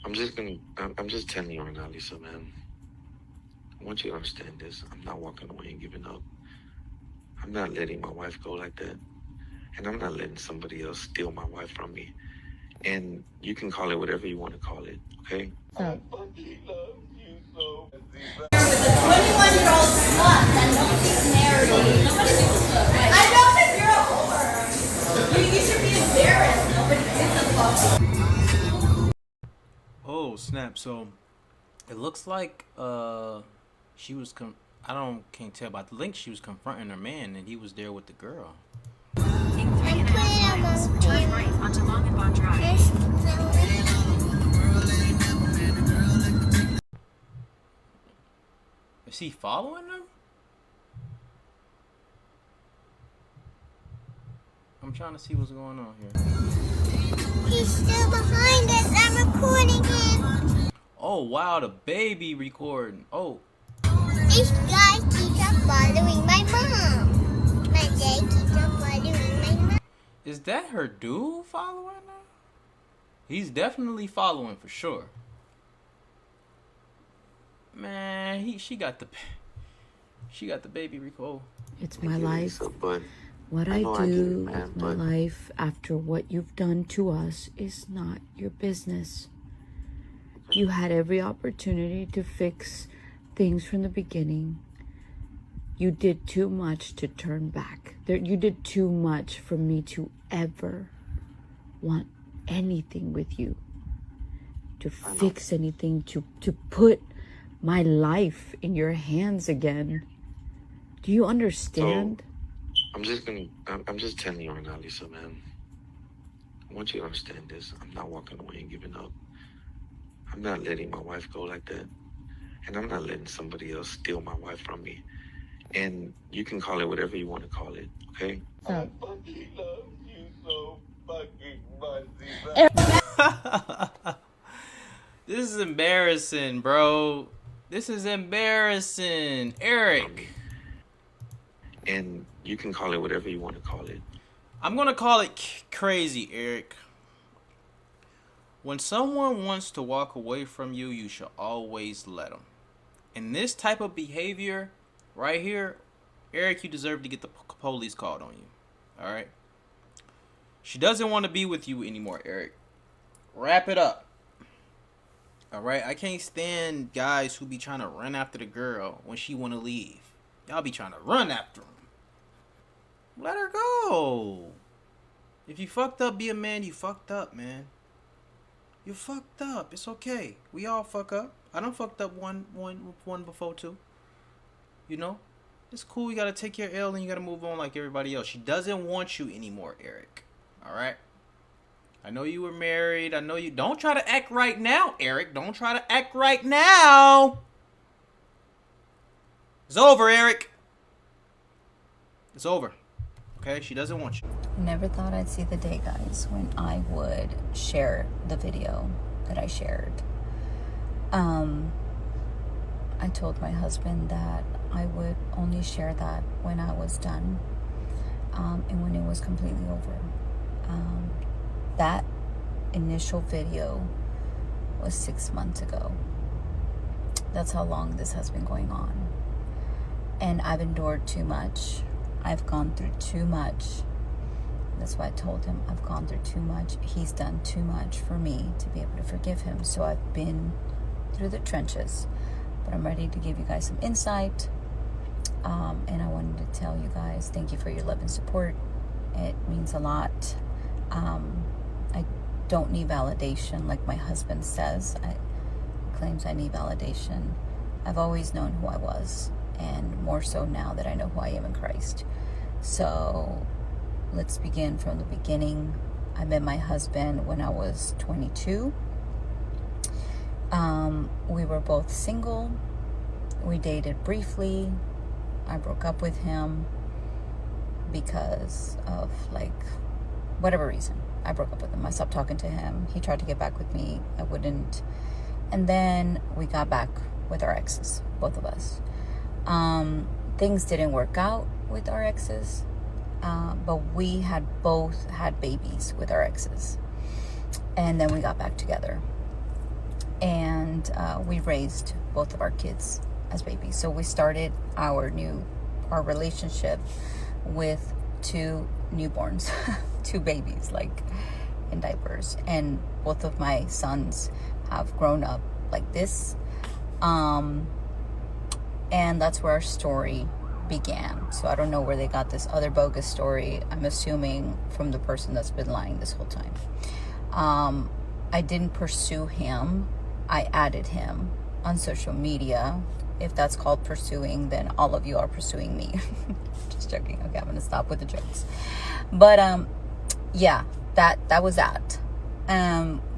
I'm just telling you right now, Lisa, man. I want you to understand this. I'm not walking away and giving up. I'm not letting my wife go like that. And I'm not letting somebody else steal my wife from me. And you can call it whatever you want to call it, okay? I fucking love you so much. With a 21-year-old slut that nobody's married. Nobody gives a fuck. I know that you're a whore. You should be embarrassed. Nobody gives a fuck. Oh snap! So it looks like she was can't tell by the link, she was confronting her man and he was there with the girl. In 3.5 miles, turn right onto Long and Bond Drive. Is he following them? I'm trying to see what's going on here. He's still behind us. I'm recording him. Oh wow, the baby recording. Oh. This guy keeps on following my mom. My dad keeps on following my mom. Is that her dude following her? He's definitely following for sure. Man, she got the baby record. It's my life. But What I I know I get it, do man, with my but- life after what you've done to us is not your business. You had every opportunity to fix things from the beginning. You did too much to turn back. You did too much for me to ever want anything with you, to fix anything, to put my life in your hands again. Do you understand? I'm just telling you right now, Lisa, man. I want you to understand this. I'm not walking away and giving up. I'm not letting my wife go like that. And I'm not letting somebody else steal my wife from me. And you can call it whatever you want to call it, okay? I fucking love you so fucking much. This is embarrassing, bro. This is embarrassing. Eric. And you can call it whatever you want to call it. I'm going to call it crazy, Eric. When someone wants to walk away from you, you should always let them. And this type of behavior right here, Eric, you deserve to get the police called on you. All right? She doesn't want to be with you anymore, Eric. Wrap it up. All right? I can't stand guys who be trying to run after the girl when she want to leave. Y'all be trying to run after them. Let her go. If you fucked up, be a man. You fucked up, man. You fucked up. It's okay. We all fuck up. I done fucked up one before too. You know? It's cool. You gotta take your L and you gotta move on like everybody else. She doesn't want you anymore, Eric. Alright? I know you were married. I know you... Don't try to act right now, Eric. Don't try to act right now. It's over, Eric. It's over. Okay? She doesn't want you. Never thought I'd see the day, guys, when I would share the video that I shared. I told my husband that I would only share that when I was done, and when it was completely over. That initial video was 6 months ago. That's how long this has been going on. And I've endured too much. I've gone through too much. That's why I told him I've gone through too much. He's done too much for me to be able to forgive him. So I've been through the trenches, but I'm ready to give you guys some insight. And I wanted to tell you guys, thank you for your love and support. It means a lot. I don't need validation like my husband says. Claims I need validation. I've always known who I was, and more so now that I know who I am in Christ. So let's begin from the beginning. I met my husband when I was 22. We were both single. We dated briefly. I broke up with him because of whatever reason. I broke up with him. I stopped talking to him. He tried to get back with me. I wouldn't. And then we got back with our exes, both of us. Things didn't work out with our exes, but we had both had babies with our exes. And then we got back together. and we raised both of our kids as babies. So we started our relationship with 2 newborns, 2 babies, like in diapers, and both of my sons have grown up like this, and that's where our story began. So I don't know where they got this other bogus story. I'm assuming from the person that's been lying this whole time. I didn't pursue him. I added him on social media. If that's called pursuing, then all of you are pursuing me. Just joking. Okay, I'm gonna stop with the jokes. But yeah, that was that.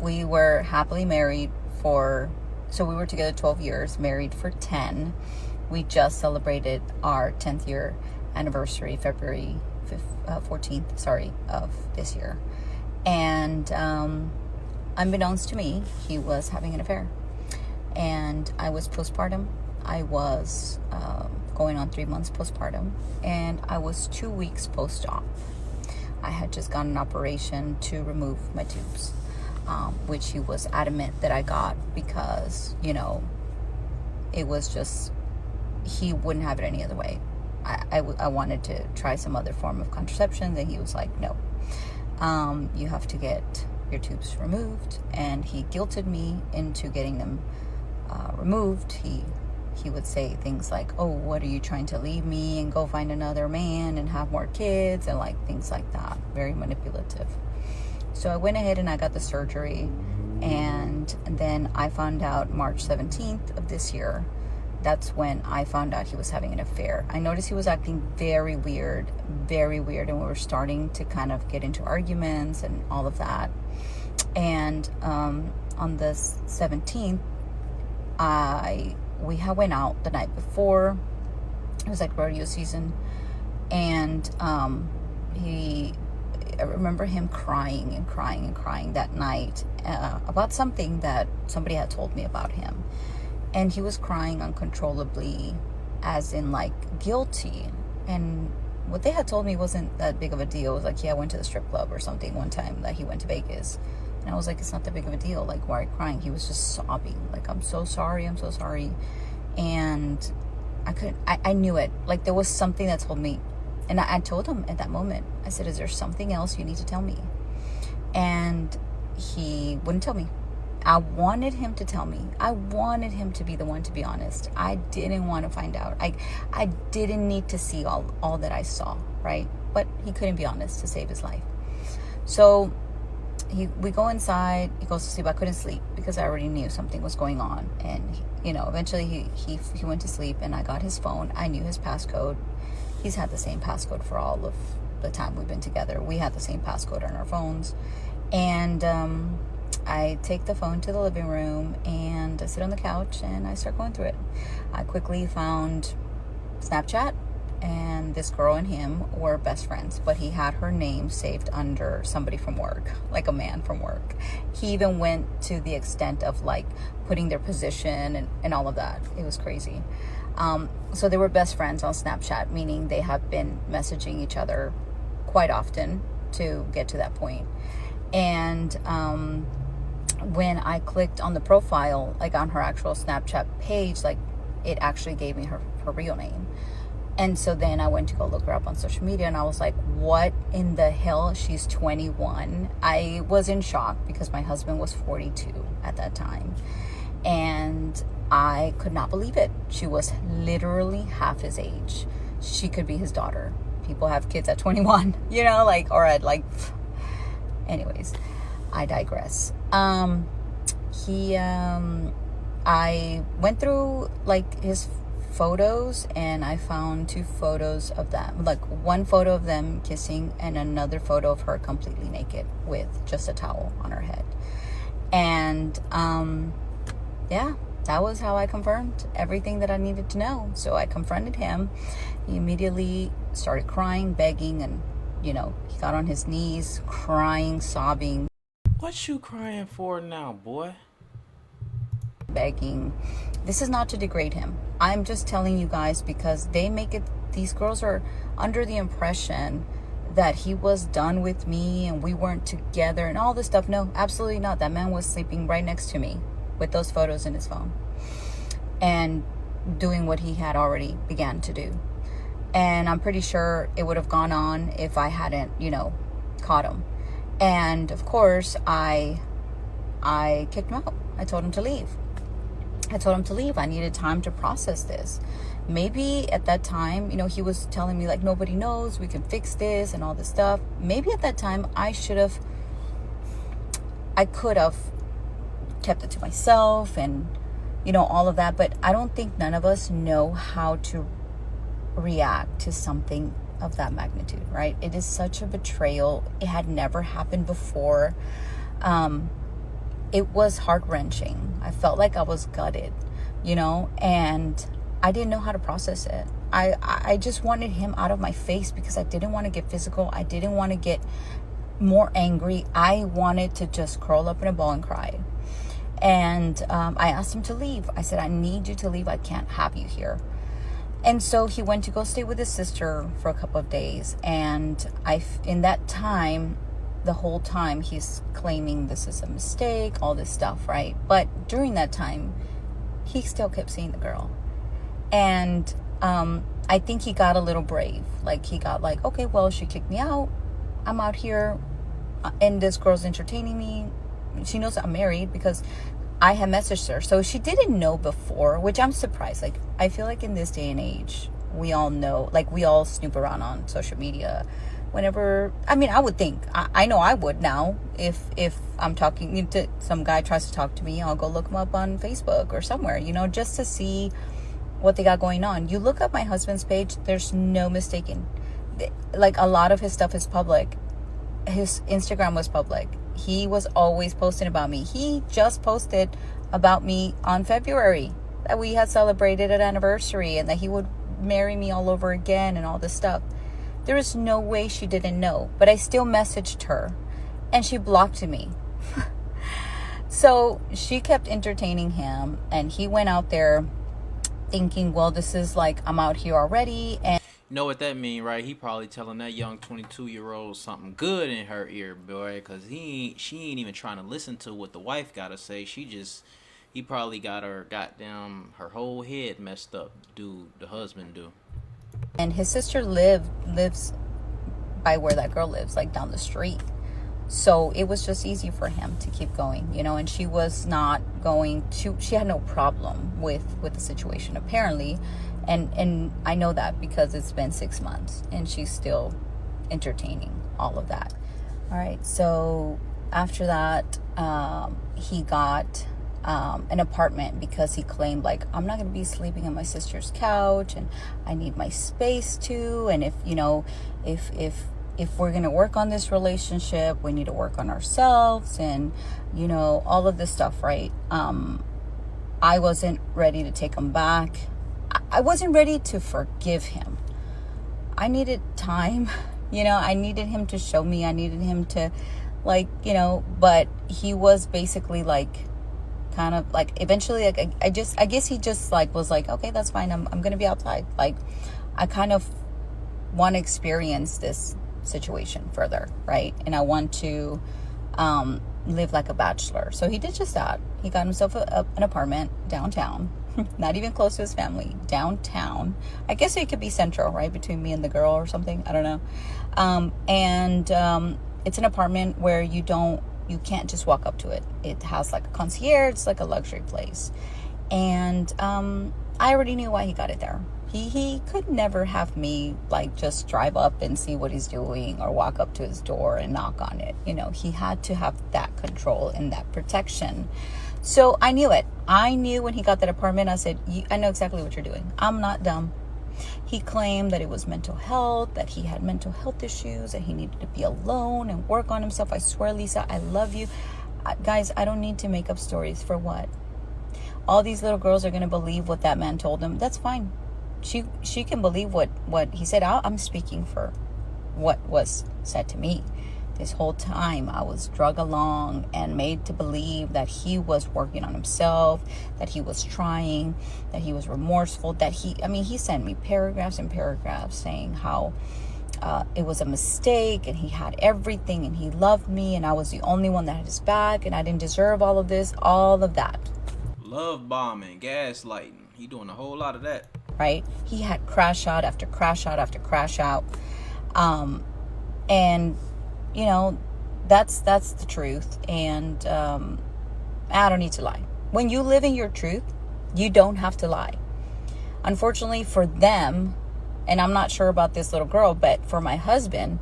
We were happily married so we were together 12 years, married for 10. We just celebrated our 10th year anniversary, February 14th, of this year. And unbeknownst to me, he was having an affair. And I was postpartum. I was going on 3 months postpartum. And I was 2 weeks post-op. I had just gotten an operation to remove my tubes, which he was adamant that I got because, it was just, he wouldn't have it any other way. I wanted to try some other form of contraception, and he was like, no, you have to get your tubes removed. And he guilted me into getting them removed. He would say things like, oh, what are you trying to leave me and go find another man and have more kids, and like things like that. Very manipulative. So I went ahead and I got the surgery, and then I found out March 17th of this year. That's when I found out he was having an affair. I noticed he was acting very weird, and we were starting to kind of get into arguments and all of that. And on the 17th, we went out the night before. It was like rodeo season, and I remember him crying that night about something that somebody had told me about him. And he was crying uncontrollably, as in like guilty. And what they had told me wasn't that big of a deal. It was like, yeah, I went to the strip club or something one time, that he went to Vegas. And I was like, it's not that big of a deal. Like, why are you crying? He was just sobbing. Like, I'm so sorry. And I knew it. Like, there was something that told me. And I told him at that moment, I said, is there something else you need to tell me? And he wouldn't tell me. I wanted him to tell me. I wanted him to be the one to be honest. I didn't want to find out. I didn't need to see all that I saw, right? But he couldn't be honest to save his life. So we go inside. He goes to sleep. I couldn't sleep because I already knew something was going on. And eventually he went to sleep, and I got his phone. I knew his passcode. He's had the same passcode for all of the time we've been together. We had the same passcode on our phones. And I take the phone to the living room, and I sit on the couch, and I start going through it. I quickly found Snapchat, and this girl and him were best friends, but he had her name saved under somebody from work, like a man from work. He even went to the extent of like putting their position and all of that. It was crazy. So they were best friends on Snapchat, meaning they have been messaging each other quite often to get to that point. And when I clicked on the profile, like on her actual Snapchat page, like it actually gave me her real name. And so then I went to go look her up on social media, and I was like, what in the hell? She's 21. I was in shock because my husband was 42 at that time. And I could not believe it. She was literally half his age. She could be his daughter. People have kids at 21, or at like, anyways, I digress. I went through like his photos, and I found 2 photos of them, like one photo of them kissing and another photo of her completely naked with just a towel on her head. And yeah, that was how I confirmed everything that I needed to know. So I confronted him. He immediately started crying, begging, and he got on his knees, crying, sobbing. What you crying for now, boy? Begging. This is not to degrade him. I'm just telling you guys because these girls are under the impression that he was done with me and we weren't together and all this stuff. No, absolutely not. That man was sleeping right next to me. with those photos in his phone and doing what he had already began to do. And I'm pretty sure it would have gone on if I hadn't, caught him. And of course, I kicked him out. I told him to leave. I needed time to process this. Maybe at that time, he was telling me like, nobody knows, we can fix this and all this stuff. Maybe at that time I could have kept it to myself and, all of that. But I don't think none of us know how to react to something of that magnitude, right? It is such a betrayal. It had never happened before. It was heart-wrenching. I felt like I was gutted, and I didn't know how to process it. I just wanted him out of my face because I didn't want to get physical. I didn't want to get more angry. I wanted to just curl up in a ball and cry. And I asked him to leave. I said, I need you to leave. I can't have you here. And so he went to go stay with his sister for a couple of days. And in that time, the whole time, he's claiming this is a mistake, all this stuff, right? But during that time, he still kept seeing the girl. And I think he got a little brave. Like, he got like, okay, well, she kicked me out. I'm out here, and this girl's entertaining me. She knows I'm married because I had messaged her. So she didn't know before, which I'm surprised. Like, I feel like in this day and age, we all know, like, we all snoop around on social media whenever, I would think, I know I would now, if I'm talking to some guy tries to talk to me, I'll go look him up on Facebook or somewhere, just to see what they got going on. You look up my husband's page, there's no mistaking. Like, a lot of his stuff is public. His Instagram was public. He was always posting about me. He just posted about me on February, that we had celebrated an anniversary and that he would marry me all over again and all this stuff. There is no way she didn't know, but I still messaged her and she blocked me. So she kept entertaining him, and he went out there thinking, well, this is like, I'm out here already. And You know what that mean, right? He probably telling that young 22-year-old something good in her ear, boy, because she ain't even trying to listen to what the wife got to say. He probably got her her whole head messed up, the husband do. And his sister lives by where that girl lives, like down the street. So it was just easy for him to keep going, and she was not she had no problem with the situation, apparently. And I know that because it's been 6 months and she's still entertaining all of that. All right. So after that, he got an apartment because he claimed, like, I'm not going to be sleeping on my sister's couch and I need my space too. And if we're going to work on this relationship, we need to work on ourselves and, all of this stuff, right? I wasn't ready to take him back. I wasn't ready to forgive him. I needed time, I needed him to show me. I needed him to, like, but he was basically like, kind of like, eventually, like, I guess he just like was like, okay, that's fine. I'm going to be outside. Like, I kind of want to experience this situation further, right? And I want to live like a bachelor. So he did just that. He got himself an apartment downtown, not even close to his family, downtown. I guess it could be central, right, between me and the girl or something. I don't know. And it's an apartment where you can't just walk up to it. It has like a concierge. It's like a luxury place. And I already knew why he got it there. He could never have me like just drive up and see what he's doing or walk up to his door and knock on it. He had to have that control and that protection. So I knew it. I knew when he got that apartment, I said, I know exactly what you're doing. I'm not dumb. He claimed that it was mental health, that he had mental health issues, that he needed to be alone and work on himself. I swear, Lisa, I love you. Guys, I don't need to make up stories. For what? All these little girls are going to believe what that man told them. That's fine. She can believe what he said. I'm speaking for what was said to me. This whole time I was drug along and made to believe that he was working on himself, that he was trying, that he was remorseful, that he sent me paragraphs and paragraphs saying how it was a mistake and he had everything and he loved me and I was the only one that had his back and I didn't deserve all of this, all of that. Love bombing, gaslighting. He doing a whole lot of that. Right? He had crash out after crash out after crash out. And, you know, that's the truth. And I don't need to lie. When you live in your truth, you don't have to lie. Unfortunately for them, and I'm not sure about this little girl, but for my husband,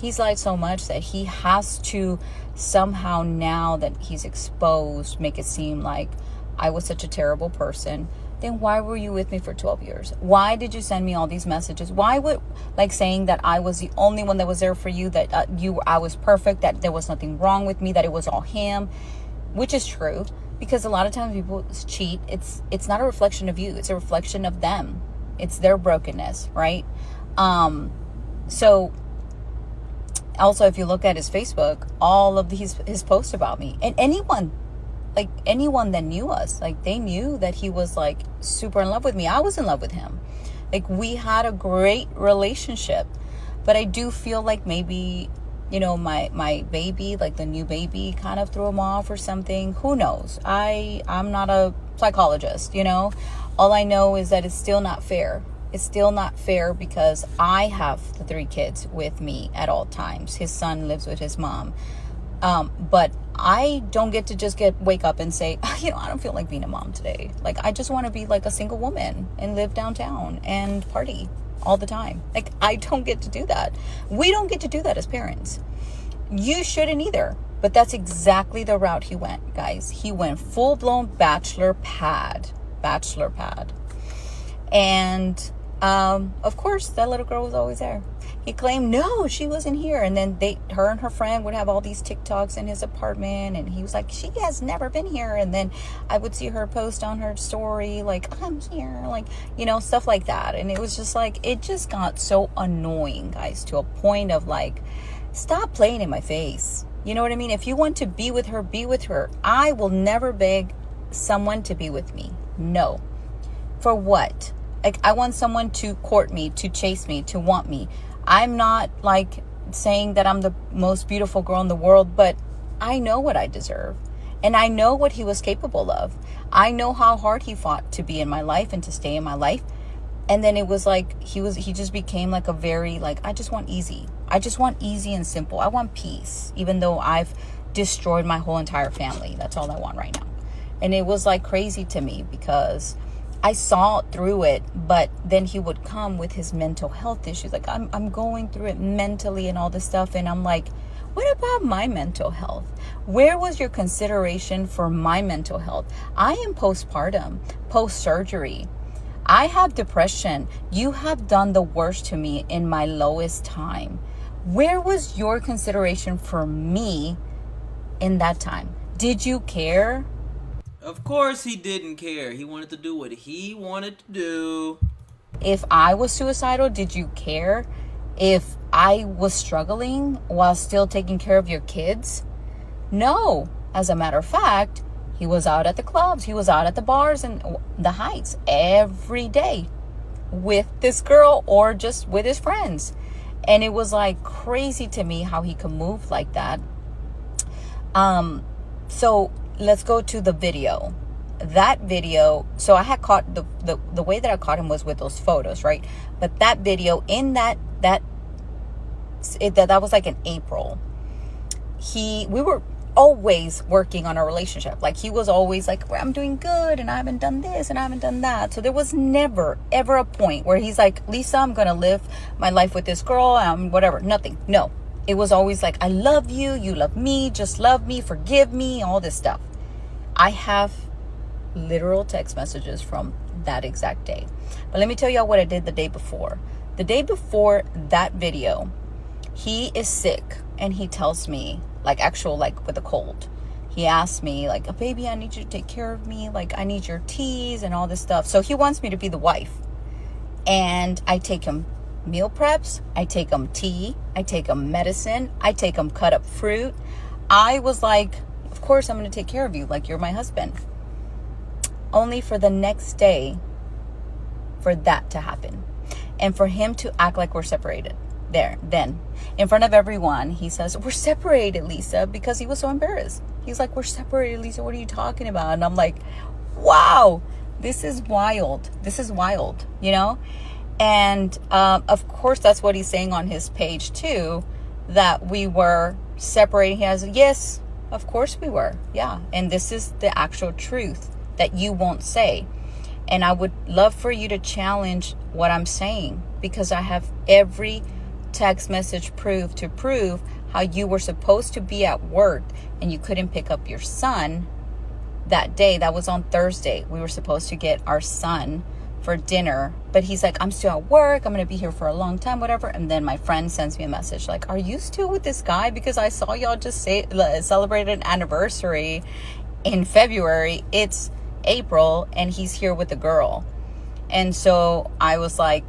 he's lied so much that he has to somehow, now that he's exposed, make it seem like I was such a terrible person. Then why were you with me for 12 years? Why did you send me all these messages? Why would, like, saying that I was the only one that was there for you, that I was perfect, that there was nothing wrong with me, that it was all him, which is true, because a lot of times people cheat. It's not a reflection of you. It's a reflection of them. It's their brokenness, right? So also, if you look at his Facebook, all of his posts about me, and anyone that knew us, like, they knew that he was like super in love with me. I was in love with him. Like, we had a great relationship. But I do feel like maybe, you know, my baby, like the new baby, kind of threw him off or something. Who knows? I'm not a psychologist, you know. All I know is that it's still not fair. It's still not fair because I have the 3 kids with me at all times. His son lives with his mom. But I don't get to wake up and say, you know, I don't feel like being a mom today. Like, I just want to be like a single woman and live downtown and party all the time. Like, I don't get to do that. We don't get to do that as parents. You shouldn't either. But that's exactly the route he went, guys. He went full-blown bachelor pad. And of course, that little girl was always there. He claimed, no, she wasn't here. And then her and her friend would have all these TikToks in his apartment. And he was like, she has never been here. And then I would see her post on her story, like, I'm here, like, you know, stuff like that. And it was just like, it just got so annoying, guys, to a point of like, stop playing in my face. You know what I mean? If you want to be with her, be with her. I will never beg someone to be with me. No. For what? Like, I want someone to court me, to chase me, to want me. I'm not like saying that I'm the most beautiful girl in the world, but I know what I deserve. And I know what he was capable of. I know how hard he fought to be in my life and to stay in my life. And then it was like, he just became like a very, like, I just want easy. I just want easy and simple. I want peace, even though I've destroyed my whole entire family. That's all I want right now. And it was like crazy to me because I saw through it, but then he would come with his mental health issues. Like, I'm going through it mentally and all this stuff. And I'm like, what about my mental health? Where was your consideration for my mental health? I am postpartum, post-surgery. I have depression. You have done the worst to me in my lowest time. Where was your consideration for me in that time? Did you care? Of course he didn't care. He wanted to do what he wanted to do. If I was suicidal, did you care? If I was struggling while still taking care of your kids? No. As a matter of fact, he was out at the clubs. He was out at the bars and the Heights every day with this girl or just with his friends. And it was like crazy to me how he could move like that. So let's go to the video. That video, so I had caught the way that I caught him was with those photos, right? But that video, in that was like in April. We were always working on a relationship. Like, he was always like, well, I'm doing good and I haven't done this and I haven't done that. So there was never ever a point where he's like, Lisa, I'm gonna live my life with this girl, whatever. Nothing. No. It was always like, I love you, you love me, just love me, forgive me, all this stuff. I have literal text messages from that exact day. But let me tell y'all what I did the day before. The day before that video, he is sick and he tells me, like with a cold. He asked me, like, oh, baby, I need you to take care of me. Like, I need your teas and all this stuff. So he wants me to be the wife. And I take him meal preps. I take him tea. I take him medicine. I take him cut up fruit. I was like, of course I'm going to take care of you. Like, you're my husband. Only for the next day for that to happen. And for him to act like we're separated. Then in front of everyone, he says, we're separated, Lisa, because he was so embarrassed. He's like, we're separated, Lisa, what are you talking about? And I'm like, wow, this is wild. This is wild, you know? And of course, that's what he's saying on his page too, that we were separating. He has, yes, of course we were. Yeah. And this is the actual truth that you won't say. And I would love for you to challenge what I'm saying, because I have every text message proof to prove how you were supposed to be at work and you couldn't pick up your son that day. That was on Thursday. We were supposed to get our son for dinner, but he's like, I'm still at work, I'm gonna be here for a long time, whatever. And then my friend sends me a message like, are you still with this guy? Because I saw y'all just celebrate an anniversary in February. It's April and he's here with a girl. And so I was like,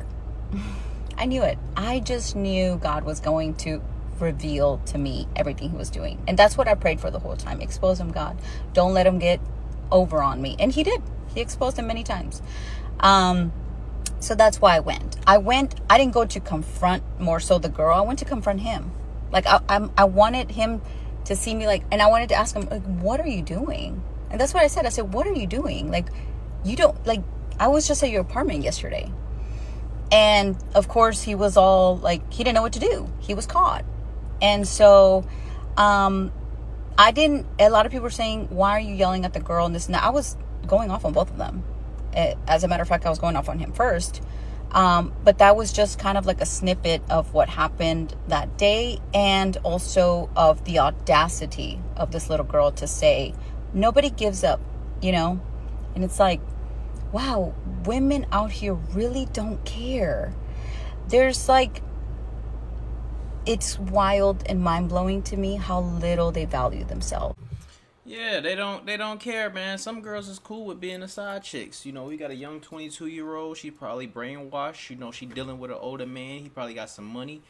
I knew it. I just knew God was going to reveal to me everything he was doing. And that's what I prayed for the whole time. Expose him, God. Don't let him get over on me. And he did. He exposed him many times. So that's why I went. I didn't go to confront more so the girl. I went to confront him. Like I wanted him to see me, like, and I wanted to ask him, like, what are you doing? And that's what I said. I said, what are you doing? Like, you don't, like, I was just at your apartment yesterday. And of course he was all like, he didn't know what to do. He was caught. And so, a lot of people were saying, why are you yelling at the girl and this and that? I was going off on both of them. As a matter of fact, I was going off on him first. But that was just kind of like a snippet of what happened that day, and also of the audacity of this little girl to say, nobody gives up, you know? And it's like, wow, women out here really don't care. There's like, it's wild and mind-blowing to me how little they value themselves. Yeah, they don't care, man. Some girls is cool with being the side chicks. You know, we got a young 22-year-old. She probably brainwashed. You know, she dealing with an older man. He probably got some money.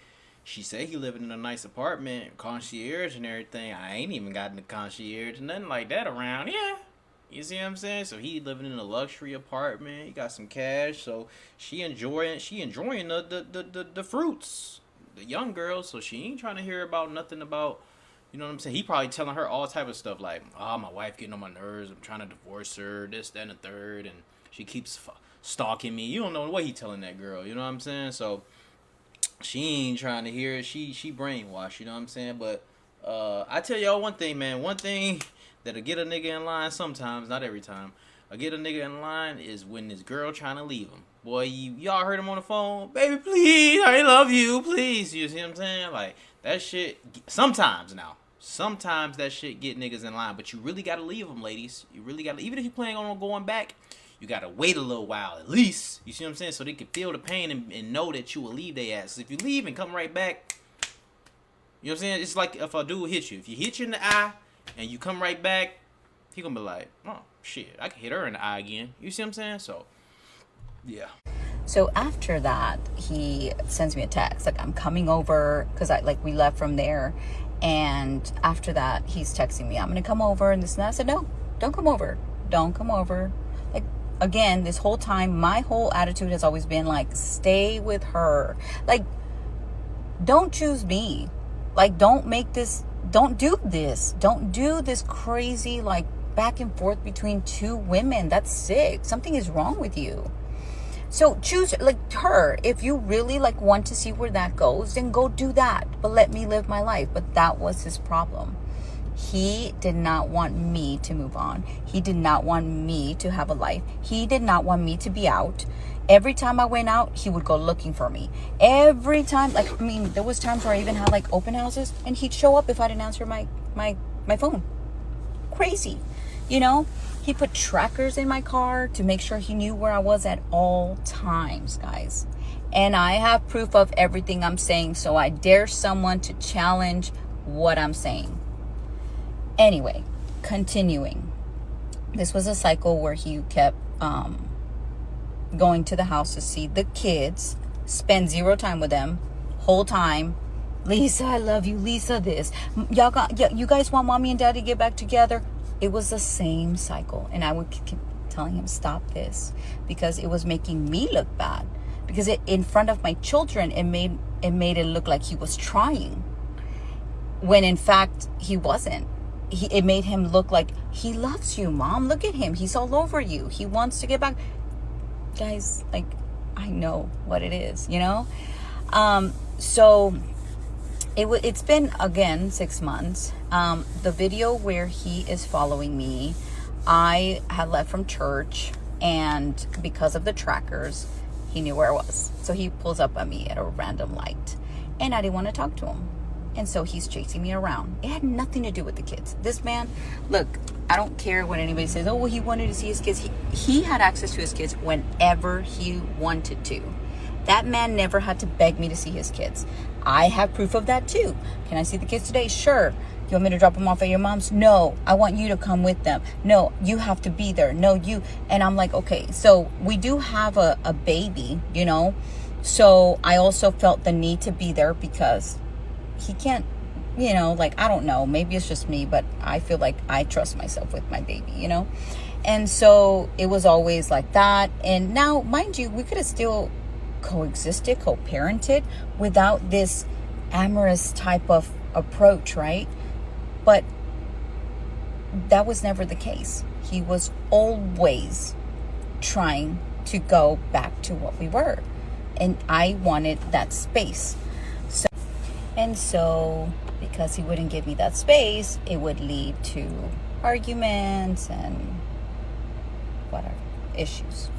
She said he living in a nice apartment, concierge and everything. I ain't even got the concierge, nothing like that around. Yeah, you see what I'm saying? So he living in a luxury apartment. He got some cash. So she enjoying the fruits, the young girl. So she ain't trying to hear about nothing about. You know what I'm saying? He probably telling her all type of stuff like, oh, my wife getting on my nerves. I'm trying to divorce her, this, that, and the third. And she keeps stalking me. You don't know what he telling that girl. You know what I'm saying? So she ain't trying to hear it. She brainwashed. You know what I'm saying? But I tell y'all one thing, man. One thing that'll get a nigga in line sometimes, not every time. I'll get a nigga in line is when this girl trying to leave him. Boy, y'all heard him on the phone. Baby, please, I love you, please. You see what I'm saying? Like, that shit, sometimes that shit get niggas in line, but you really gotta leave them, ladies. You really gotta, even if you planning on going back, you gotta wait a little while at least. You see what I'm saying? So they can feel the pain and know that you will leave their ass. If you leave and come right back, you know what I'm saying? It's like if a dude hit you. If he hit you in the eye and you come right back, he gonna be like, oh shit, I can hit her in the eye again. You see what I'm saying? So, yeah. So after that, he sends me a text like, I'm coming over, because we left from there. And after that, he's texting me, I'm gonna come over and this and that. I said, no, don't come over. Like, again, this whole time, my whole attitude has always been like, stay with her. Like, don't choose me. Like, don't do this crazy, like, back and forth between two women. That's sick. Something is wrong with you. So choose, like, her. If you really, like, want to see where that goes, then go do that. But let me live my life. But that was his problem. He did not want me to move on. He did not want me to have a life. He did not want me to be out. Every time I went out, he would go looking for me. Every time, like, I mean, there was times where I even had, like, open houses, and he'd show up if I didn't answer my phone. Crazy, you know? He put trackers in my car to make sure he knew where I was at all times, guys. And I have proof of everything I'm saying, so I dare someone to challenge what I'm saying. Anyway, continuing. This was a cycle where he kept going to the house to see the kids, spend zero time with them, whole time. Lisa, I love you. Lisa, this. You guys want mommy and daddy to get back together? It was the same cycle. And I would keep telling him, stop this. Because it was making me look bad. Because in front of my children, it made it look like he was trying. When in fact, he wasn't. it made him look like he loves you, Mom. Look at him. He's all over you. He wants to get back. Guys, like, I know what it is, you know? So it's been, again, 6 months. The video where he is following me, I had left from church, and because of the trackers, he knew where I was. So he pulls up on me at a random light, and I didn't want to talk to him. And so he's chasing me around. It had nothing to do with the kids. This man, look, I don't care when anybody says, oh, well, he wanted to see his kids. He had access to his kids whenever he wanted to. That man never had to beg me to see his kids. I have proof of that too. Can I see the kids today? Sure. You want me to drop them off at your mom's? No. I want you to come with them. No, you have to be there. No, you. And I'm like, okay, so we do have a baby, you know? So I also felt the need to be there because he can't, you know, like, I don't know, maybe it's just me, but I feel like I trust myself with my baby, you know? And so it was always like that. And now, mind you, we could have still coexisted, co-parented without this amorous type of approach, right? But that was never the case. He was always trying to go back to what we were. And I wanted that space. So, because he wouldn't give me that space, it would lead to arguments and whatever, issues.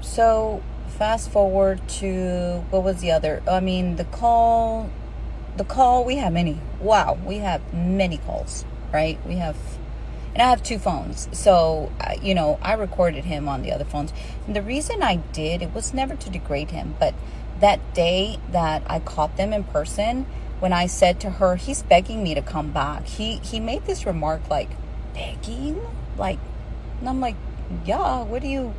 So, fast forward to, what was the other? I mean, the call, we have many. Wow, we have many calls, right? And I have 2 phones. So, you know, I recorded him on the other phones. And the reason I did, it was never to degrade him, but that day that I caught them in person, when I said to her, he's begging me to come back, he made this remark like, begging? Like, and I'm like, yeah, what do you...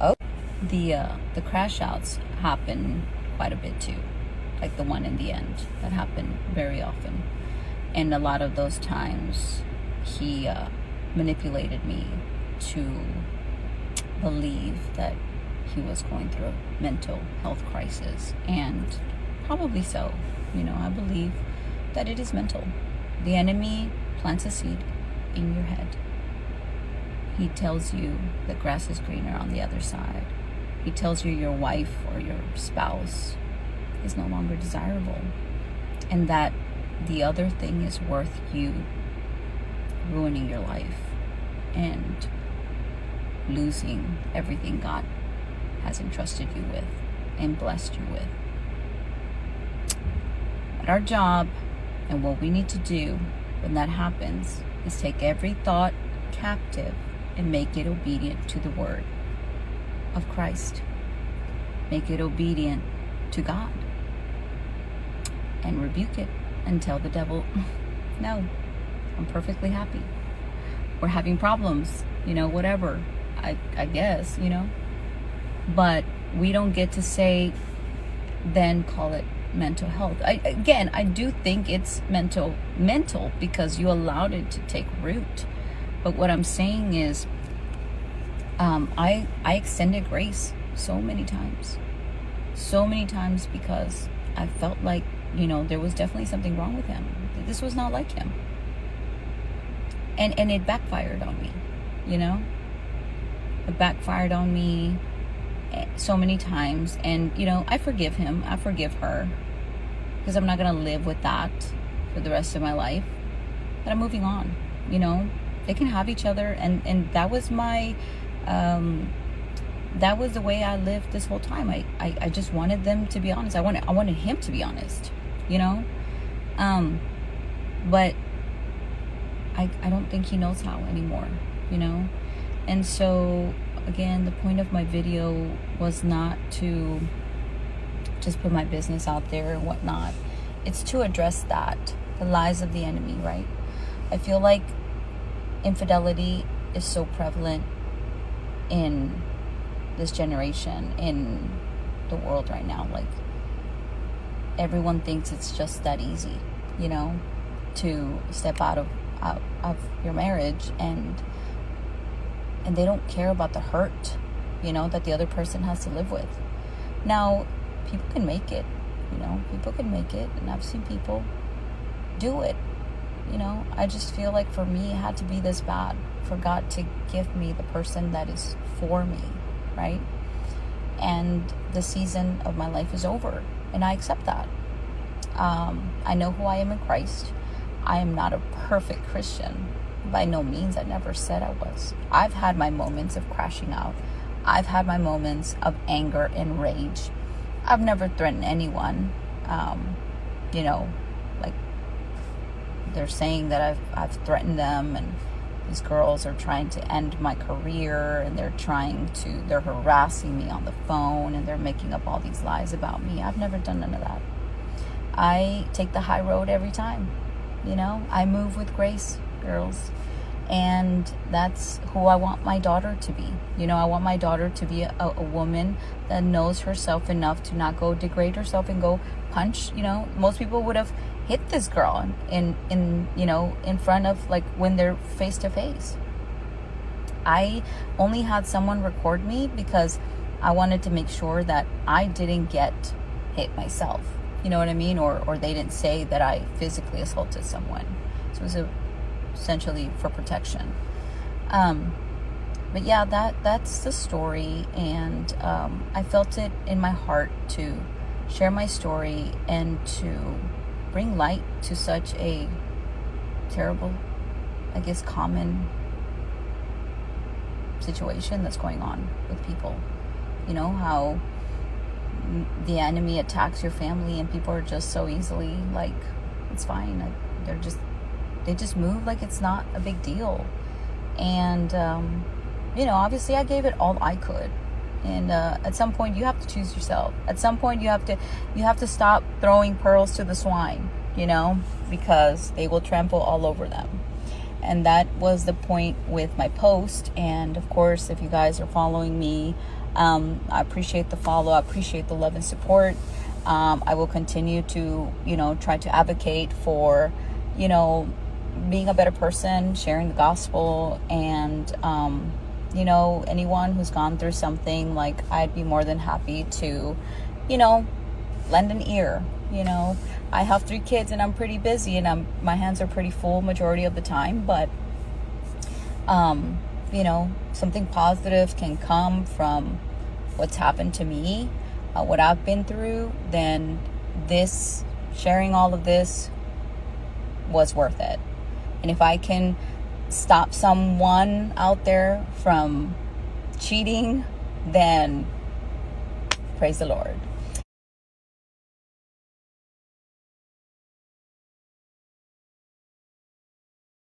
Oh, the crash outs happen quite a bit too. Like the one in the end, that happened very often. And a lot of those times, he manipulated me to believe that he was going through a mental health crisis, and probably so. You know, I believe that it is mental. The enemy plants a seed in your head. He tells you that grass is greener on the other side. He tells you your wife or your spouse is no longer desirable, and that the other thing is worth you ruining your life and losing everything God has entrusted you with and blessed you with. But our job and what we need to do when that happens is take every thought captive and make it obedient to the word of Christ. Make it obedient to God. And rebuke it and tell the devil, no, I'm perfectly happy. We're having problems, you know, whatever, I guess, you know. But we don't get to say, then call it mental health. I do think it's mental because you allowed it to take root. But what I'm saying is, I extended grace so many times because I felt like, you know, there was definitely something wrong with him. This was not like him. And it backfired on me, you know. It backfired on me so many times. And, you know, I forgive him. I forgive her. Because I'm not going to live with that for the rest of my life. But I'm moving on, you know. They can have each other. And that was my... that was the way I lived this whole time. I just wanted them to be honest. I wanted him to be honest, you know. But I don't think he knows how anymore, you know. And so again, the point of my video was not to just put my business out there and whatnot. It's to address that, the lies of the enemy, right? I feel like infidelity is so prevalent in this generation, in the world right now. Like, everyone thinks it's just that easy, you know, to step out of your marriage, and they don't care about the hurt, you know, that the other person has to live with. Now, people can make it, you know, and I've seen people do it, You know, I just feel like for me, it had to be this bad for God to give me the person that is for me, right? And the season of my life is over, and I accept that. I know who I am in Christ. I am not a perfect Christian. By no means. I never said I was. I've had my moments of crashing out. I've had my moments of anger and rage. I've never threatened anyone. You know, like they're saying that I've threatened them, and these girls are trying to end my career, and they're harassing me on the phone, and they're making up all these lies about me. I've never done none of that. I take the high road every time. You know, I move with grace, girls. And that's who I want my daughter to be. You know, I want my daughter to be a woman that knows herself enough to not go degrade herself and go punch. You know, most people would have hit this girl in you know, in front of, like, when they're face to face. I only had someone record me because I wanted to make sure that I didn't get hit myself. You know what I mean? Or they didn't say that I physically assaulted someone. So it was essentially for protection. But yeah, that's the story. And I felt it in my heart to share my story and to bring light to such a terrible, I guess, common situation that's going on with people. You know, how the enemy attacks your family and people are just so easily like, it's fine. Like, they just move like it's not a big deal. And you know, obviously I gave it all I could. And at some point you have to choose yourself. At some point you have to stop throwing pearls to the swine, you know, because they will trample all over them. And that was the point with my post. And of course, if you guys are following me, I appreciate the follow. I appreciate the love and support. I will continue to, you know, try to advocate for, you know, being a better person, sharing the gospel, and you know, anyone who's gone through something, like, I'd be more than happy to, you know, lend an ear. You know, I have 3 kids and I'm pretty busy, and my hands are pretty full majority of the time, but you know, something positive can come from what's happened to me, what I've been through, then this, sharing all of this was worth it. And if I can stop someone out there from cheating, then praise the Lord.